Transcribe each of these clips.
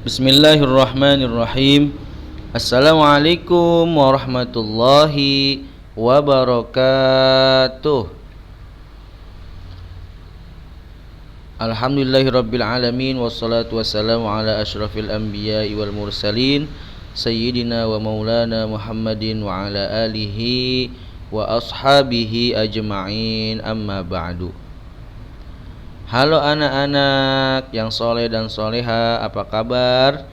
Bismillahirrahmanirrahim. Assalamualaikum warahmatullahi wabarakatuh. Alhamdulillahirabbil alamin wassalatu wassalamu ala asyrafil anbiya'i wal mursalin sayyidina wa maulana Muhammadin wa ala alihi wa ashabihi ajma'in, amma ba'du. Halo anak-anak yang soleh dan soleha, apa kabar?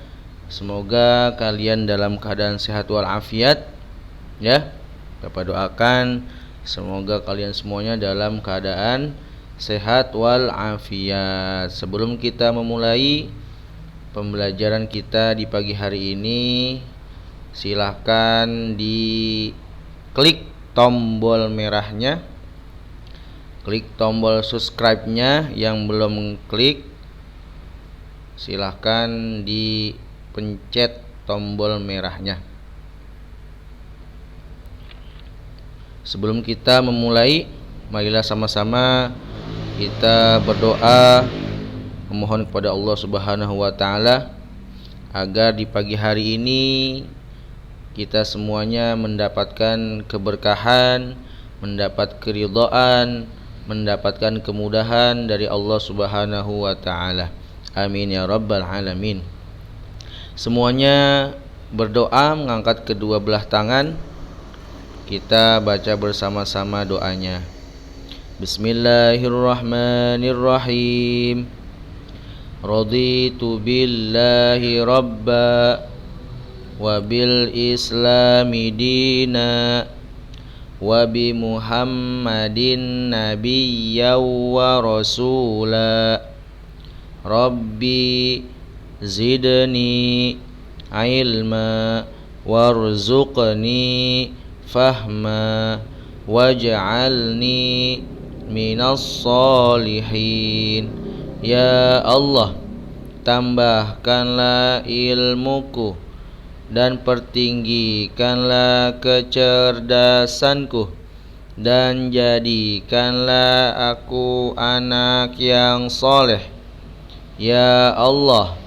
Semoga kalian dalam keadaan sehat walafiat, ya. Bapak doakan semoga kalian semuanya dalam keadaan sehat walafiat. Sebelum kita memulai pembelajaran kita di pagi hari ini, silahkan diklik tombol merahnya, klik tombol subscribe-nya. Yang belum klik, silahkan dipencet tombol merahnya. Sebelum kita memulai, marilah sama-sama kita berdoa memohon kepada Allah Subhanahu wa taala agar di pagi hari ini kita semuanya mendapatkan keberkahan, mendapat keridhaan, mendapatkan kemudahan dari Allah Subhanahu wa taala. Amin ya rabbal alamin. Semuanya berdoa mengangkat kedua belah tangan. Kita baca bersama-sama doanya. Bismillahirrahmanirrahim. Raditu billahi rabba wa bil islami dina wa bi Muhammadin nabiyyan wa rasula. Rabbi zidni ilma warzuqni fahma waj'alni minas solihin. Ya Allah, tambahkanlah ilmuku dan pertinggikanlah kecerdasanku, dan jadikanlah aku anak yang soleh. Ya Allah,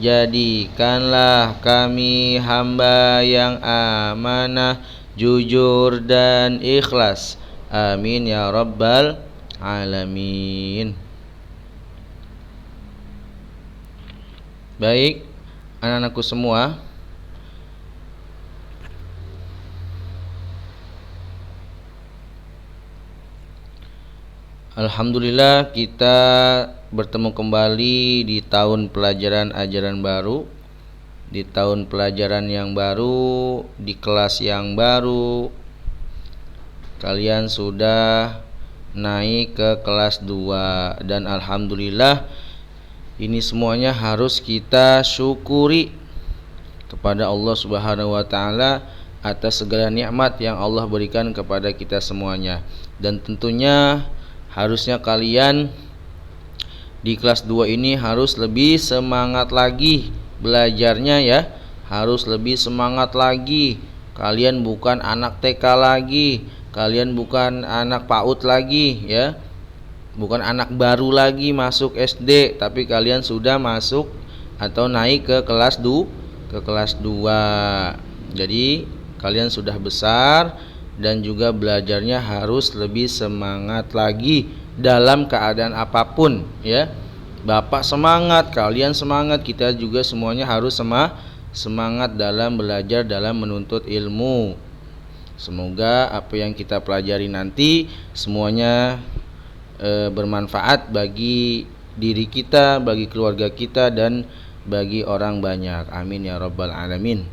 jadikanlah kami hamba yang amanah, jujur dan ikhlas. Amin ya rabbal alamin. Baik, anak-anakku semua, alhamdulillah kita bertemu kembali di tahun pelajaran ajaran baru, di tahun pelajaran yang baru, di kelas yang baru. Kalian sudah naik ke kelas 2 dan alhamdulillah ini semuanya harus kita syukuri kepada Allah Subhanahu wa taala atas segala nikmat yang Allah berikan kepada kita semuanya. Dan tentunya harusnya kalian di kelas 2 ini harus lebih semangat lagi belajarnya, ya. Harus lebih semangat lagi. Kalian bukan anak TK lagi, kalian bukan anak PAUD lagi, ya. Bukan anak baru lagi masuk SD, tapi kalian sudah masuk atau naik ke kelas 2. Jadi kalian sudah besar dan juga belajarnya harus lebih semangat lagi dalam keadaan apapun, ya. Bapak semangat, kalian semangat, kita juga semuanya harus semangat dalam belajar, dalam menuntut ilmu. Semoga apa yang kita pelajari nanti semuanya bermanfaat bagi diri kita, bagi keluarga kita, dan bagi orang banyak. Amin ya rabbal alamin.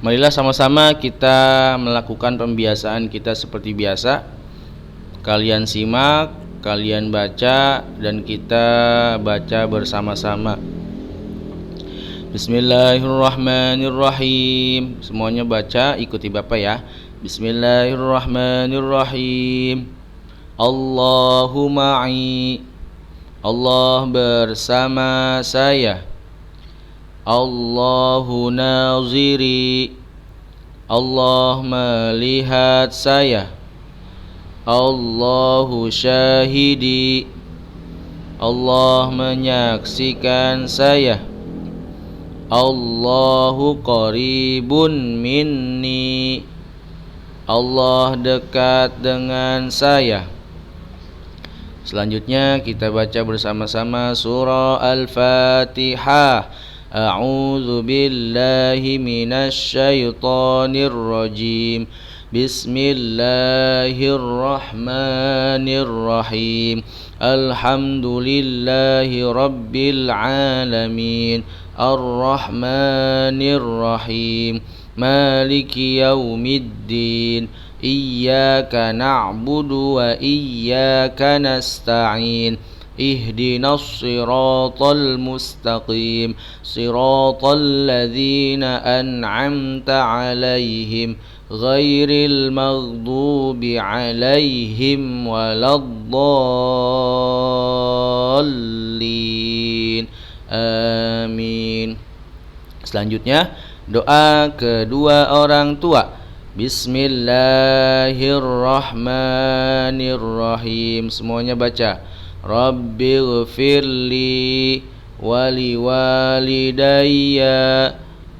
Marilah sama-sama kita melakukan pembiasaan kita seperti biasa. Kalian simak, kalian baca, dan kita baca bersama-sama. Bismillahirrahmanirrahim. Semuanya baca, ikuti Bapak ya. Bismillahirrahmanirrahim. Allahu ma'i. Allah bersama saya. Allahu naziri. Allah melihat saya. Allahu syahidi. Allah menyaksikan saya. Allahu qaribun minni. Allah dekat dengan saya. Selanjutnya kita baca bersama-sama surah Al-Fatihah. A'udzu billahi minasy syaithanir rajim. Bismillahirrahmanirrahim. Alhamdulillahi rabbil alamin. Ar-Rahmanir Rahim. Maliki yaumiddin. Iyyaka na'budu wa iyyaka nasta'in. Ihdinas siratal mustaqim. Siratal ladzina an'amta 'alaihim ghairil maghdubi 'alaihim waladdallin. Amin. Selanjutnya doa kedua orang tua. Bismillahirrahmanirrahim. Semuanya baca. Rabbighfirli wali walidayya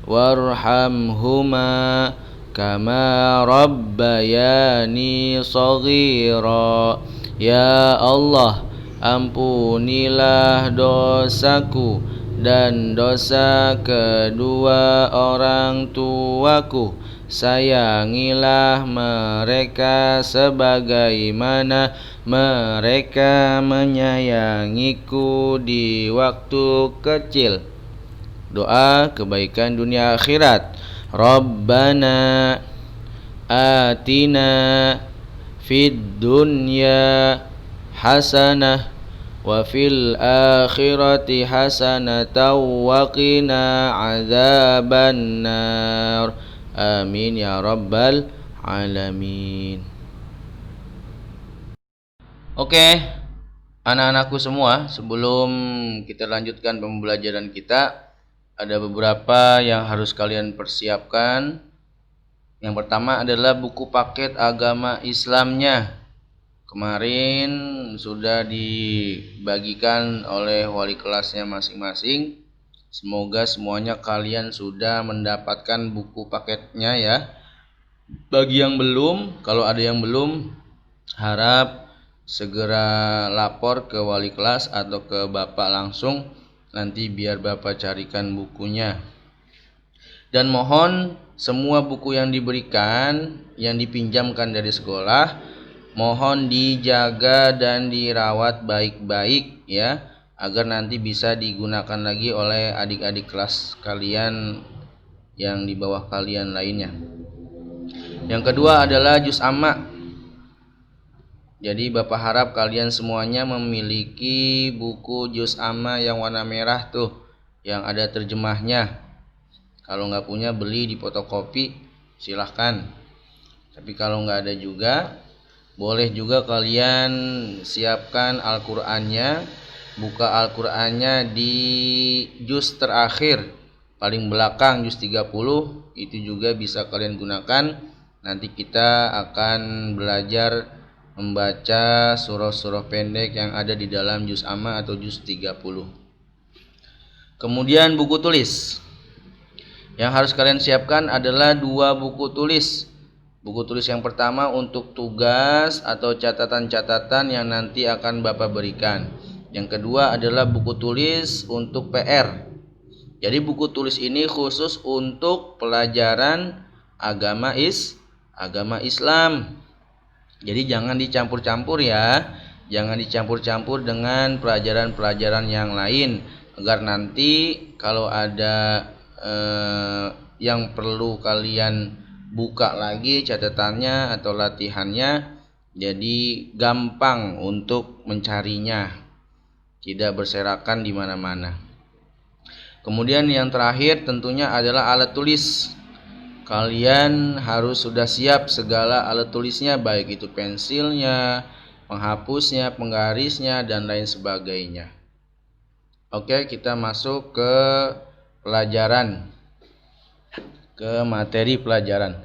warhamhuma kama rabbayani shaghira. Ya Allah, ampunilah dosaku dan dosa kedua orang tuaku. Sayangilah mereka sebagaimana mereka menyayangiku di waktu kecil. Doa kebaikan dunia akhirat. Rabbana atina fid dunya hasanah wa fil akhirati hasanatan wa qina adzabannar. Amin ya rabbal alamin. Oke, anak-anakku semua, sebelum kita lanjutkan pembelajaran kita, ada beberapa yang harus kalian persiapkan. Yang pertama adalah buku paket agama Islamnya. Kemarin sudah dibagikan oleh wali kelasnya masing-masing. Semoga semuanya kalian sudah mendapatkan buku paketnya ya. Bagi yang belum, kalau ada yang belum, harap segera lapor ke wali kelas atau ke bapak langsung. Nanti biar bapak carikan bukunya. Dan mohon semua buku yang diberikan, yang dipinjamkan dari sekolah, mohon dijaga dan dirawat baik-baik ya, agar nanti bisa digunakan lagi oleh adik-adik kelas kalian yang di bawah kalian lainnya. Yang kedua adalah juz amma. Jadi bapak harap kalian semuanya memiliki buku juz amma yang warna merah tuh, yang ada terjemahnya. Kalau nggak punya, beli di fotokopi, silahkan. Tapi kalau nggak ada juga, boleh juga kalian siapkan Al-Qur'annya. Buka Al-Qur'annya di juz terakhir, paling belakang juz 30. Itu juga bisa kalian gunakan. Nanti kita akan belajar membaca surah-surah pendek yang ada di dalam juz amma atau juz 30. Kemudian buku tulis. Yang harus kalian siapkan adalah 2 buku tulis. Buku tulis yang pertama untuk tugas atau catatan-catatan yang nanti akan Bapak berikan. Yang kedua adalah buku tulis untuk PR. Jadi buku tulis ini khusus untuk pelajaran agama Islam. Jadi jangan dicampur-campur ya. Jangan dicampur-campur dengan pelajaran-pelajaran yang lain, agar nanti kalau ada yang perlu kalian buka lagi catatannya atau latihannya, jadi gampang untuk mencarinya, tidak berserakan di mana-mana. Kemudian yang terakhir tentunya adalah alat tulis. Kalian harus sudah siap segala alat tulisnya, baik itu pensilnya, penghapusnya, penggarisnya, dan lain sebagainya. Oke, kita masuk ke pelajaran, ke materi pelajaran.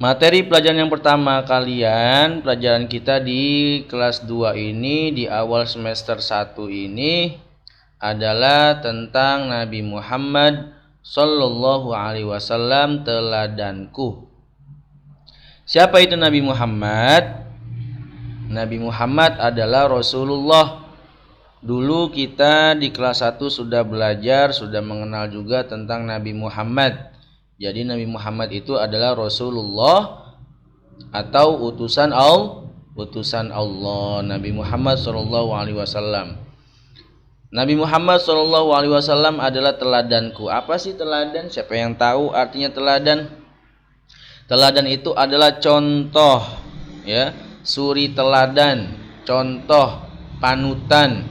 Materi pelajaran yang pertama kalian, pelajaran kita di kelas 2 ini, di awal semester 1 ini adalah tentang Nabi Muhammad Sallallahu Alaihi Wasallam, teladanku. Siapa itu Nabi Muhammad? Nabi Muhammad adalah Rasulullah. Dulu kita di kelas 1 sudah belajar, sudah mengenal juga tentang Nabi Muhammad. Jadi Nabi Muhammad itu adalah Rasulullah atau utusan Allah, Nabi Muhammad Sallallahu Alaihi Wasallam. Nabi Muhammad Sallallahu Alaihi Wasallam adalah teladanku. Apa sih teladan? Siapa yang tahu artinya teladan? Teladan itu adalah contoh, ya, suri teladan, contoh, panutan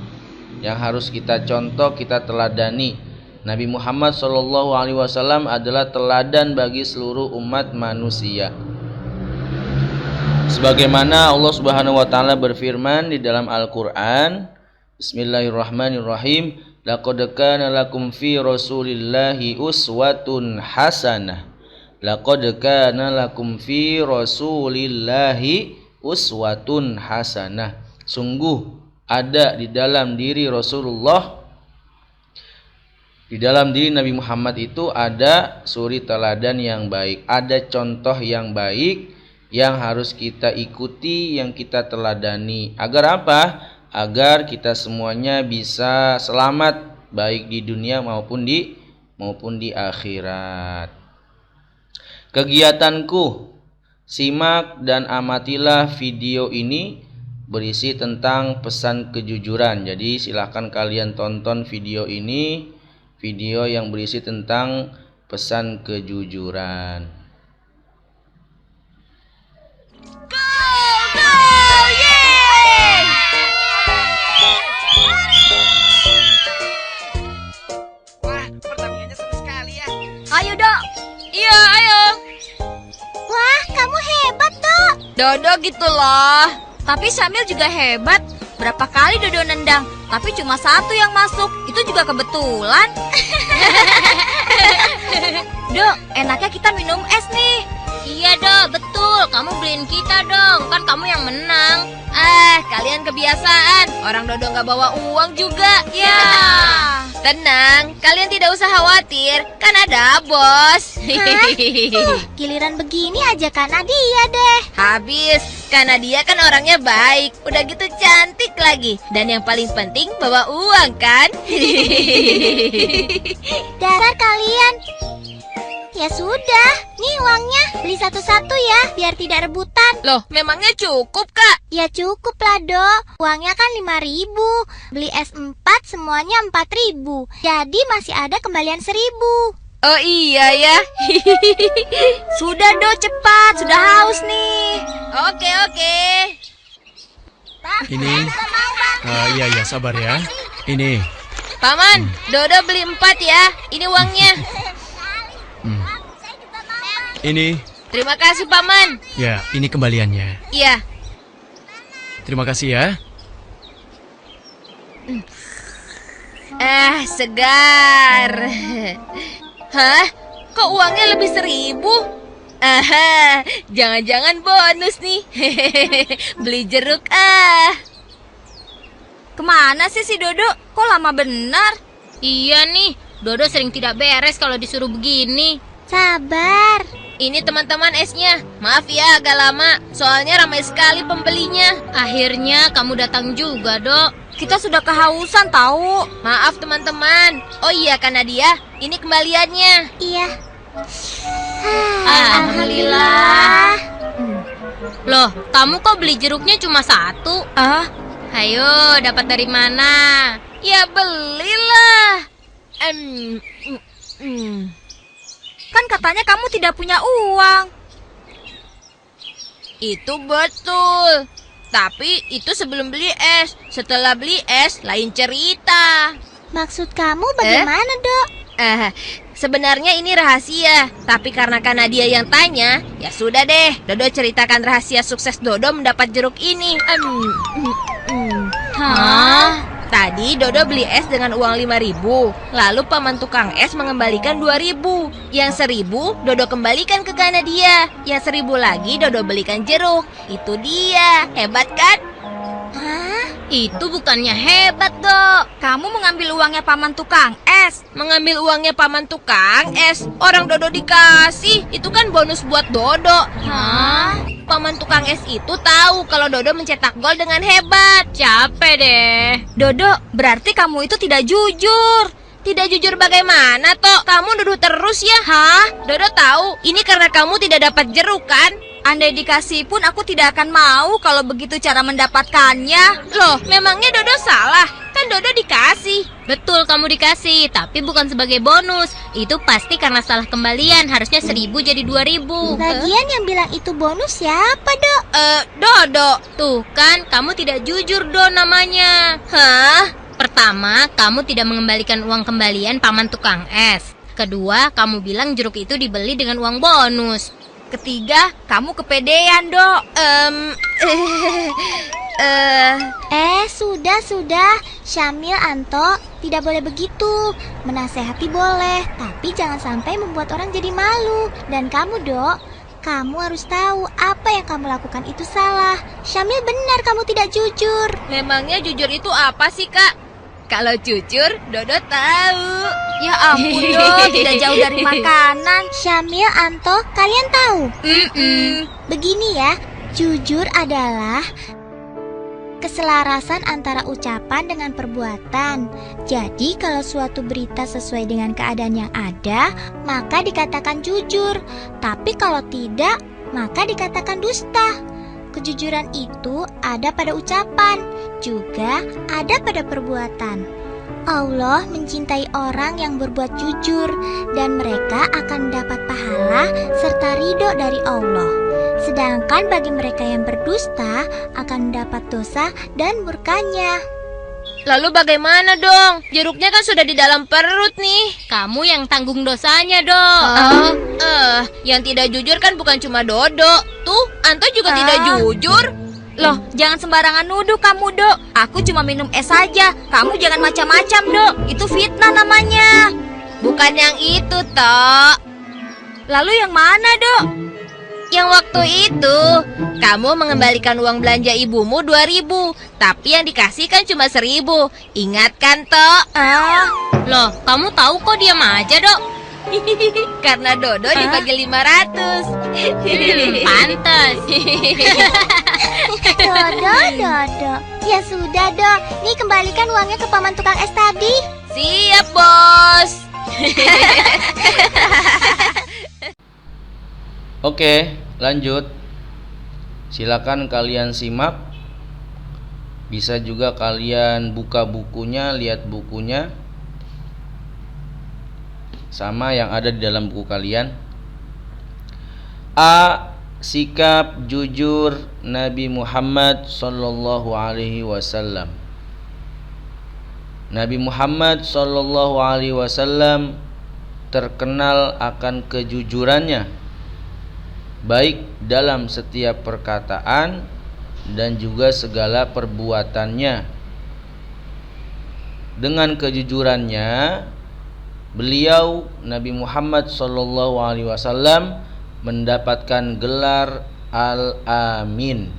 yang harus kita contoh, kita teladani. Nabi Muhammad Shallallahu Alaihi Wasallam adalah teladan bagi seluruh umat manusia. Sebagaimana Allah Subhanahu Wa Taala berfirman di dalam Al-Quran, Bismillahirrahmanirrahim. Laqad kana lakum fi Rasulillahi uswatun hasanah. Laqad kana lakum fi Rasulillahi uswatun hasanah. Sungguh ada di dalam diri Rasulullah, di dalam diri Nabi Muhammad itu ada suri teladan yang baik, ada contoh yang baik yang harus kita ikuti, yang kita teladani. Agar apa? Agar kita semuanya bisa selamat baik di dunia maupun di akhirat. Kegiatanku, simak dan amatilah video ini, berisi tentang pesan kejujuran. Jadi silahkan kalian tonton video ini, video yang berisi tentang pesan kejujuran. Go, go, yeay! Wah, pertamanya seru sekali ya. Ayo, Dok. Iya, ayo. Wah, kamu hebat, Dok. Dodo gitu loh. Tapi Syamil juga hebat. Berapa kali Dodo nendang, tapi cuma satu yang masuk. Itu juga kebetulan. Dok, enaknya kita minum es nih. Iya, Dok, betul. Kamu beliin kita dong. Kan kamu yang menang. Kalian kebiasaan. Orang Dodo nggak bawa uang juga. Ya. Tenang, kalian tidak usah khawatir. Kan ada bos. Giliran begini aja karena dia deh. Habis, karena dia kan orangnya baik. Udah gitu cantik lagi. Dan yang paling penting bawa uang kan? Dasar kalian. Ya sudah, nih uangnya. Beli satu-satu ya, biar tidak rebutan. Loh, memangnya cukup, Kak? Ya cukup lah, Dok. Uangnya kan 5.000. Beli es 4 semuanya 4.000. Jadi masih ada kembalian 1.000. Oh iya ya. Sudah, Dok, cepat. Sudah haus nih. Oke. Ini, iya sabar ya. Ini, Paman, Dodo beli 4 ya. Ini uangnya. ini, Terima kasih, Paman. ya ini kembaliannya. Iya. Terima kasih ya. Segar. Hah? Kok uangnya lebih 1.000? Aha, jangan-jangan bonus nih. Beli jeruk Kemana sih si Dodo? Kok lama benar? Iya nih, Dodo sering tidak beres kalau disuruh begini. Sabar. Ini teman-teman esnya. Maaf ya agak lama, soalnya ramai sekali pembelinya. Akhirnya kamu datang juga, Dok. Kita sudah kehausan tahu. Maaf teman-teman. Oh iya Kak Nadia, ini kembaliannya. Iya. Alhamdulillah. Loh, kamu kok beli jeruknya cuma 1? Ayo, dapat dari mana? Ya belilah. Kan katanya kamu tidak punya uang. Itu betul. Tapi itu sebelum beli es. Setelah beli es, lain cerita. Maksud kamu bagaimana, Dok? Sebenarnya ini rahasia. Tapi karena Kak Nadia yang tanya, ya sudah deh. Dodo ceritakan rahasia sukses Dodo mendapat jeruk ini. Hah? Tadi Dodo beli es dengan uang 5.000. Lalu paman tukang es mengembalikan 2.000. Yang 1.000 Dodo kembalikan ke Gana dia. Yang 1.000 lagi Dodo belikan jeruk. Itu dia. Hebat kan? Hah? Itu bukannya hebat, Dok. Kamu mengambil uangnya paman tukang es. Mengambil uangnya paman tukang es. Orang Dodo dikasih. Itu kan bonus buat Dodo. Hah? Paman tukang es itu tahu kalau Dodo mencetak gol dengan hebat. Capek deh. Dodo, berarti kamu itu tidak jujur. Tidak jujur bagaimana, Tok? Kamu nuduh terus ya? Hah? Dodo tahu ini karena kamu tidak dapat jeruk kan? Andai dikasih pun aku tidak akan mau kalau begitu cara mendapatkannya. Loh, memangnya Dodo salah? Kan Dodo dikasih. Betul, kamu dikasih, tapi bukan sebagai bonus. Itu pasti karena salah kembalian. Harusnya 1.000 jadi 2.000. Lagian yang bilang itu bonus siapa, Dok? Dodo. Tuh kan, kamu tidak jujur, Do namanya. Hah? Pertama, kamu tidak mengembalikan uang kembalian paman tukang es. Kedua, kamu bilang jeruk itu dibeli dengan uang bonus. Ketiga, kamu kepedean, Dok. Sudah. Syamil, Anto, tidak boleh begitu. Menasehati boleh, tapi jangan sampai membuat orang jadi malu. Dan kamu, Dok, kamu harus tahu apa yang kamu lakukan itu salah. Syamil benar kamu tidak jujur. Memangnya jujur itu apa sih, Kak? Kalau jujur, Dodo tahu. Ya ampun, Dok, tidak jauh dari makanan. Syamil, Anto, kalian tahu? Begini ya, jujur adalah keselarasan antara ucapan dengan perbuatan. Jadi kalau suatu berita sesuai dengan keadaan yang ada, maka dikatakan jujur. Tapi kalau tidak, maka dikatakan dusta. Kejujuran itu ada pada ucapan, juga ada pada perbuatan. Allah mencintai orang yang berbuat jujur, dan mereka akan mendapat pahala serta ridho dari Allah. Sedangkan bagi mereka yang berdusta akan mendapat dosa dan murkanya. Lalu bagaimana dong? Jeruknya kan sudah di dalam perut nih. Kamu yang tanggung dosanya, Dok. Yang tidak jujur kan bukan cuma Dodo. Tuh, Anto juga tidak jujur. Loh, jangan sembarangan nuduh kamu, Dok. Aku cuma minum es saja. Kamu jangan macam-macam, Dok. Itu fitnah namanya. Bukan yang itu, Tok. Lalu yang mana, Dok? Yang waktu itu, kamu mengembalikan uang belanja ibumu 2.000, tapi yang dikasih kan cuma 1.000. Ingat kan, Tok? Loh, kamu tahu kok diam aja, Dok? Karena Dodo dibagi 500. Pantes. Dodo. Ya sudah, Dok. Nih kembalikan uangnya ke paman tukang es tadi. Siap, Bos. Oke, lanjut. Silakan kalian simak. Bisa juga kalian buka bukunya, lihat bukunya. Sama yang ada di dalam buku kalian. A. Sikap jujur Nabi Muhammad sallallahu alaihi wasallam. Nabi Muhammad sallallahu alaihi wasallam terkenal akan kejujurannya, baik dalam setiap perkataan dan juga segala perbuatannya. Dengan kejujurannya, beliau Nabi Muhammad sallallahu alaihi wasallam mendapatkan gelar Al-Amin,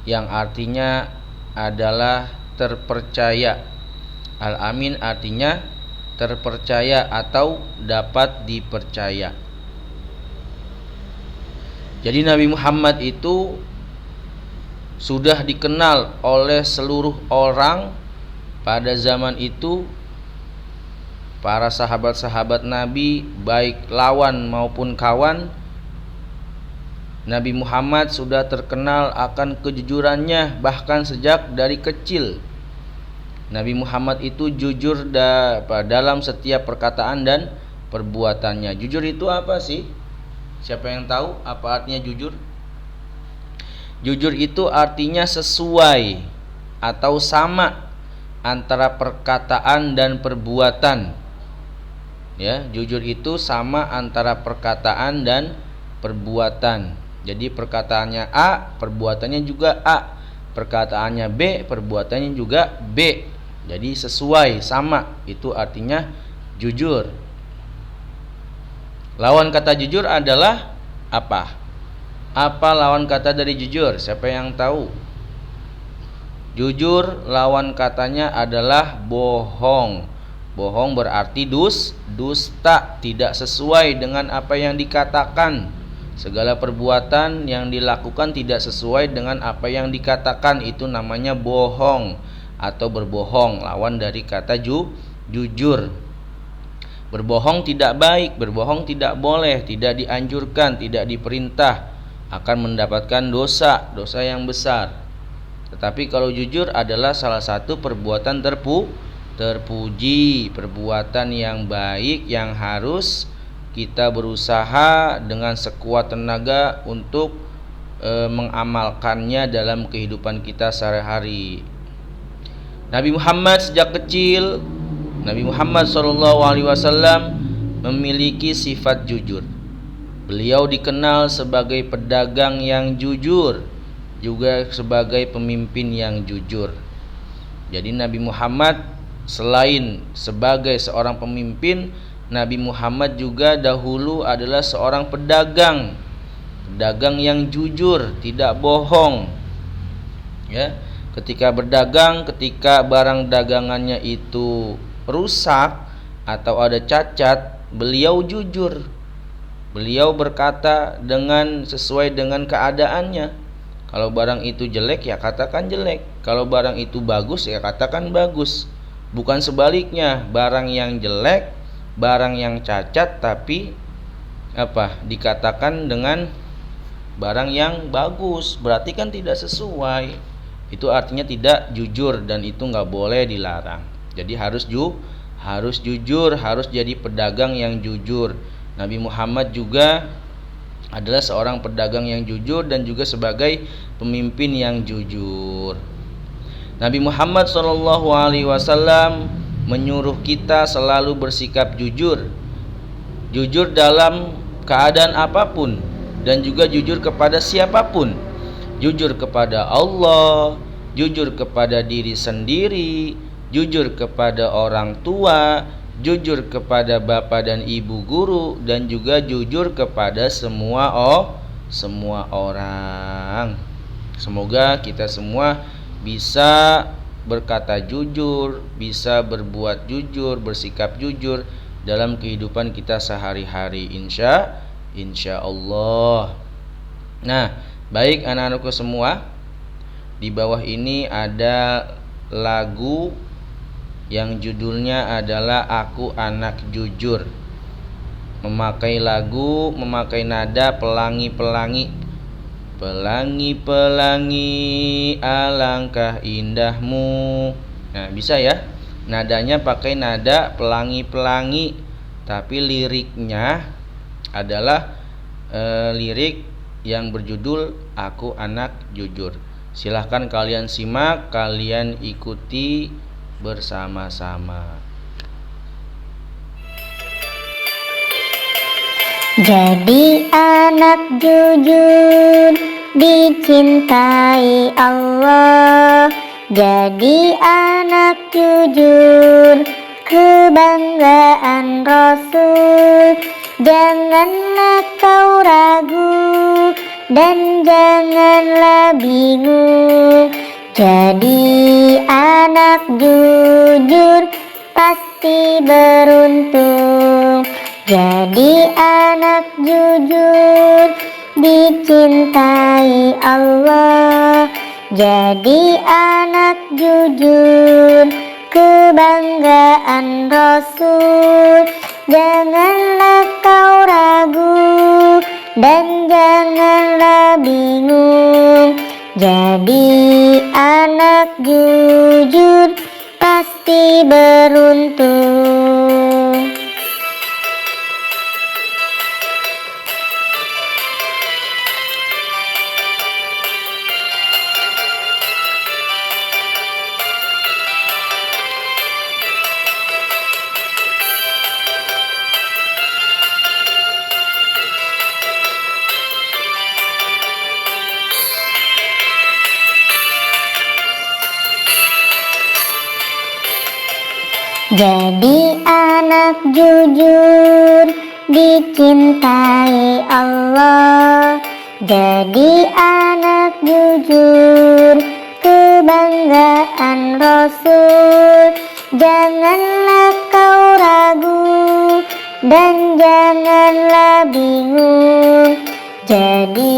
yang artinya adalah terpercaya. Al-Amin artinya terpercaya atau dapat dipercaya. Jadi Nabi Muhammad itu sudah dikenal oleh seluruh orang pada zaman itu. Para sahabat-sahabat Nabi, baik lawan maupun kawan, Nabi Muhammad sudah terkenal akan kejujurannya bahkan sejak dari kecil. Nabi Muhammad itu jujur dalam setiap perkataan dan perbuatannya. Jujur itu apa sih? Siapa yang tahu apa artinya jujur? Jujur itu artinya sesuai atau sama antara perkataan dan perbuatan. Ya, jujur itu sama antara perkataan dan perbuatan. Jadi perkataannya A, perbuatannya juga A. Perkataannya B, perbuatannya juga B. Jadi sesuai, sama, itu artinya jujur. Lawan kata jujur adalah apa? Apa lawan kata dari jujur? Siapa yang tahu? Jujur lawan katanya adalah bohong. Bohong berarti dusta, tidak sesuai dengan apa yang dikatakan. Segala perbuatan yang dilakukan tidak sesuai dengan apa yang dikatakan, itu namanya bohong atau berbohong, lawan dari kata jujur. Berbohong tidak baik, berbohong tidak boleh, tidak dianjurkan, tidak diperintah, akan mendapatkan dosa yang besar. Tetapi kalau jujur adalah salah satu perbuatan terpuji, perbuatan yang baik yang harus kita berusaha dengan sekuat tenaga untuk mengamalkannya dalam kehidupan kita sehari-hari. Nabi Muhammad sejak kecil, Nabi Muhammad SAW memiliki sifat jujur. Beliau dikenal sebagai pedagang yang jujur, juga sebagai pemimpin yang jujur. Jadi Nabi Muhammad selain sebagai seorang pemimpin, Nabi Muhammad juga dahulu adalah seorang pedagang yang jujur, tidak bohong. Ya, ketika berdagang, ketika barang dagangannya itu rusak atau ada cacat, beliau jujur. Beliau berkata dengan sesuai dengan keadaannya. Kalau barang itu jelek ya katakan jelek, kalau barang itu bagus ya katakan bagus. Bukan sebaliknya, barang yang jelek, barang yang cacat tapi dikatakan dengan barang yang bagus, berarti kan tidak sesuai. Itu artinya tidak jujur dan itu nggak boleh, dilarang. Jadi harus jujur, harus jadi pedagang yang jujur. Nabi Muhammad juga adalah seorang pedagang yang jujur dan juga sebagai pemimpin yang jujur. Nabi Muhammad SAW menyuruh kita selalu bersikap jujur. Jujur dalam keadaan apapun dan juga jujur kepada siapapun. Jujur kepada Allah, jujur kepada diri sendiri, jujur kepada orang tua, jujur kepada bapak dan ibu guru, dan juga jujur kepada semua orang. Semoga kita semua bisa berkata jujur, bisa berbuat jujur, bersikap jujur dalam kehidupan kita sehari-hari, insya Allah. Nah, baik anak-anakku semua, di bawah ini ada lagu yang judulnya adalah Aku Anak Jujur. Memakai nada pelangi-pelangi. Pelangi-pelangi alangkah indahmu. Nah, bisa ya? Nadanya pakai nada pelangi-pelangi, tapi liriknya adalah lirik yang berjudul Aku Anak Jujur. Silahkan kalian simak, kalian ikuti bersama-sama. Jadi anak jujur dicintai Allah. Jadi anak jujur kebanggaan Rasul. Janganlah kau ragu dan janganlah bingung. Jadi anak jujur pasti beruntung. Jadi anak jujur dicintai Allah. Jadi anak jujur kebanggaan Rasul. Janganlah kau ragu dan janganlah bingung. Jadi anak jujur pasti beruntung. Jadi anak jujur dicintai Allah. Jadi anak jujur kebanggaan Rasul. Janganlah kau ragu dan janganlah bingung. Jadi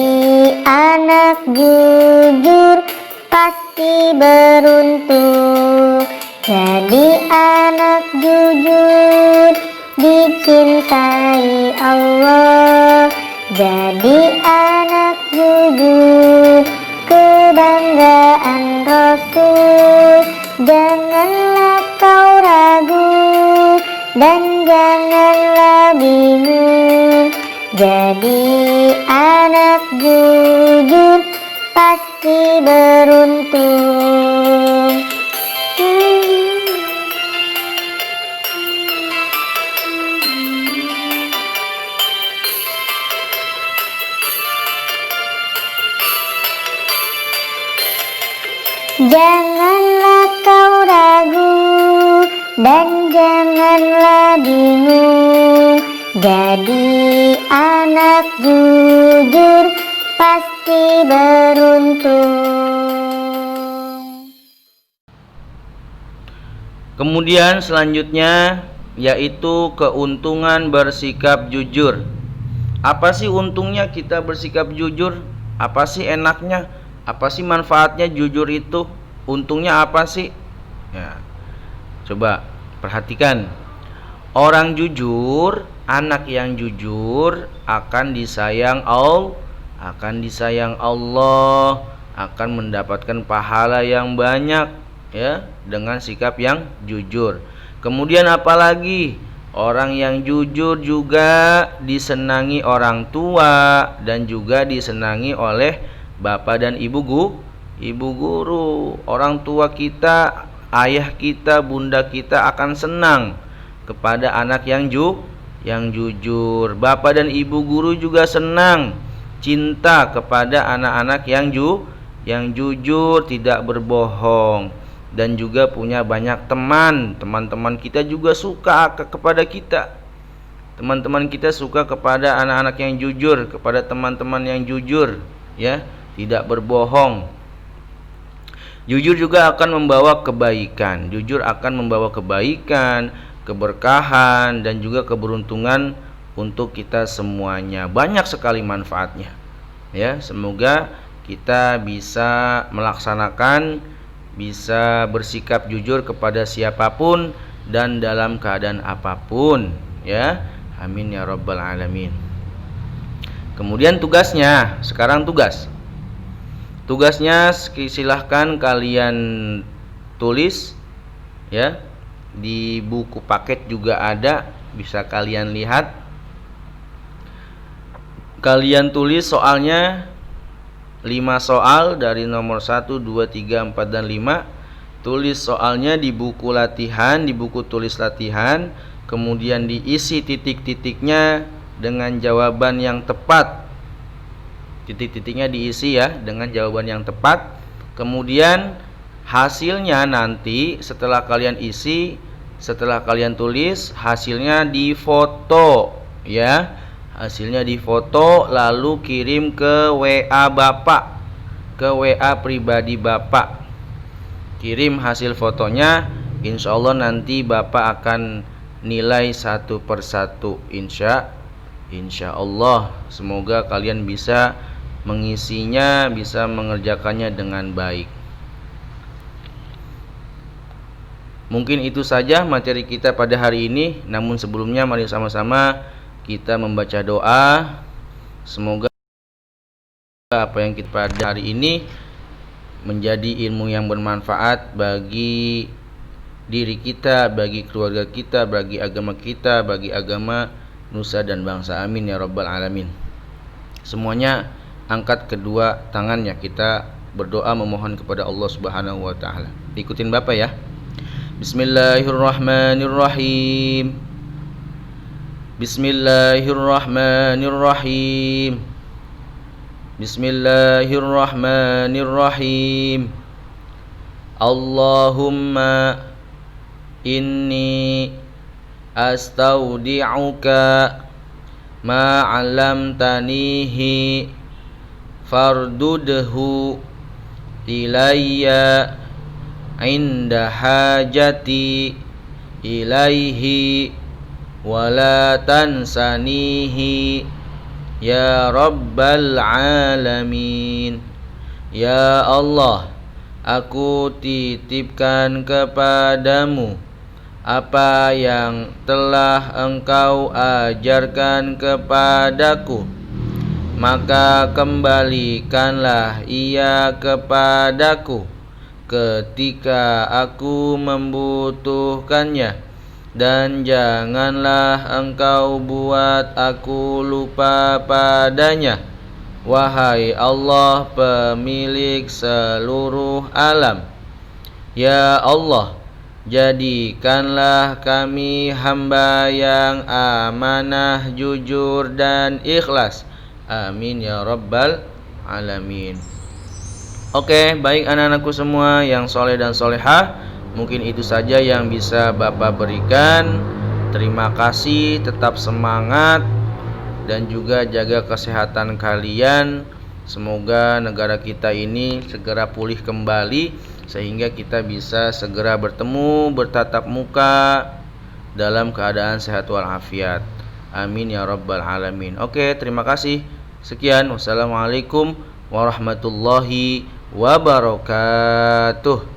anak jujur pasti beruntung. Jadi anak jujur dicintai Allah. Jadi anak jujur kebanggaan Rasul. Janganlah kau ragu dan janganlah bingung. Jadi anak jujur pasti beruntung. Janganlah kau ragu dan janganlah bingung. Jadi anak jujur pasti beruntung. Kemudian selanjutnya yaitu keuntungan bersikap jujur. Apa sih untungnya kita bersikap jujur? Apa sih enaknya? Apa sih manfaatnya jujur itu? Untungnya apa sih? Ya, coba perhatikan. Orang jujur, anak yang jujur akan disayang Allah, akan mendapatkan pahala yang banyak ya dengan sikap yang jujur. Kemudian apalagi? Orang yang jujur juga disenangi orang tua dan juga disenangi oleh bapak dan ibu guru. Orang tua kita, ayah kita, bunda kita akan senang kepada anak yang jujur. Bapak dan ibu guru juga senang, cinta kepada anak-anak yang jujur, tidak berbohong, dan juga punya banyak teman. Teman-teman kita juga suka kepada kita. Teman-teman kita suka kepada anak-anak yang jujur, kepada teman-teman yang jujur, ya, tidak berbohong. Jujur juga akan membawa kebaikan. Jujur akan membawa kebaikan, keberkahan, dan juga keberuntungan untuk kita semuanya. Banyak sekali manfaatnya. Ya, semoga kita bisa melaksanakan, bisa bersikap jujur kepada siapapun dan dalam keadaan apapun. Ya, amin ya rabbal alamin. Kemudian tugasnya, sekarang Tugasnya silahkan kalian tulis ya. Di buku paket juga ada, bisa kalian lihat. Kalian tulis soalnya 5 soal dari nomor 1, 2, 3, 4, dan 5. Tulis soalnya di buku latihan, di buku tulis latihan. Kemudian diisi titik-titiknya dengan jawaban yang tepat. Titik-titiknya diisi ya dengan jawaban yang tepat. Kemudian hasilnya nanti setelah kalian isi, setelah kalian tulis, hasilnya difoto ya. Hasilnya difoto lalu kirim ke WA Bapak, ke WA pribadi Bapak. Kirim hasil fotonya, insya Allah nanti Bapak akan nilai satu persatu, insya Allah. Semoga kalian bisa mengisinya, bisa mengerjakannya dengan baik. Mungkin itu saja materi kita pada hari ini. Namun sebelumnya mari sama-sama kita membaca doa. Semoga apa yang kita pada hari ini menjadi ilmu yang bermanfaat bagi diri kita, bagi keluarga kita, bagi agama kita, bagi agama nusa dan bangsa. Amin ya rabbal alamin. Semuanya angkat kedua tangannya, kita berdoa memohon kepada Allah Subhanahu wa taala. Ikutin Bapak ya. Bismillahirrahmanirrahim. Bismillahirrahmanirrahim. Bismillahirrahmanirrahim. Allahumma inni astaudi'uka ma 'allamtanihi fardudhu ilayya inda hajati ilaihi wala tansanihi ya rabbal alamin. Ya Allah, aku titipkan kepadamu apa yang telah Engkau ajarkan kepadaku, maka kembalikanlah ia kepadaku ketika aku membutuhkannya, dan janganlah Engkau buat aku lupa padanya, wahai Allah pemilik seluruh alam. Ya Allah, jadikanlah kami hamba yang amanah, jujur, dan ikhlas. Amin ya rabbal alamin. Oke, baik anak-anakku semua yang soleh dan solehah, mungkin itu saja yang bisa Bapak berikan. Terima kasih, tetap semangat, dan juga jaga kesehatan kalian. Semoga negara kita ini segera pulih kembali, sehingga kita bisa segera bertemu, bertatap muka dalam keadaan sehat walafiat. Amin ya rabbal alamin. Oke, terima kasih. Sekian, wassalamualaikum warahmatullahi wabarakatuh.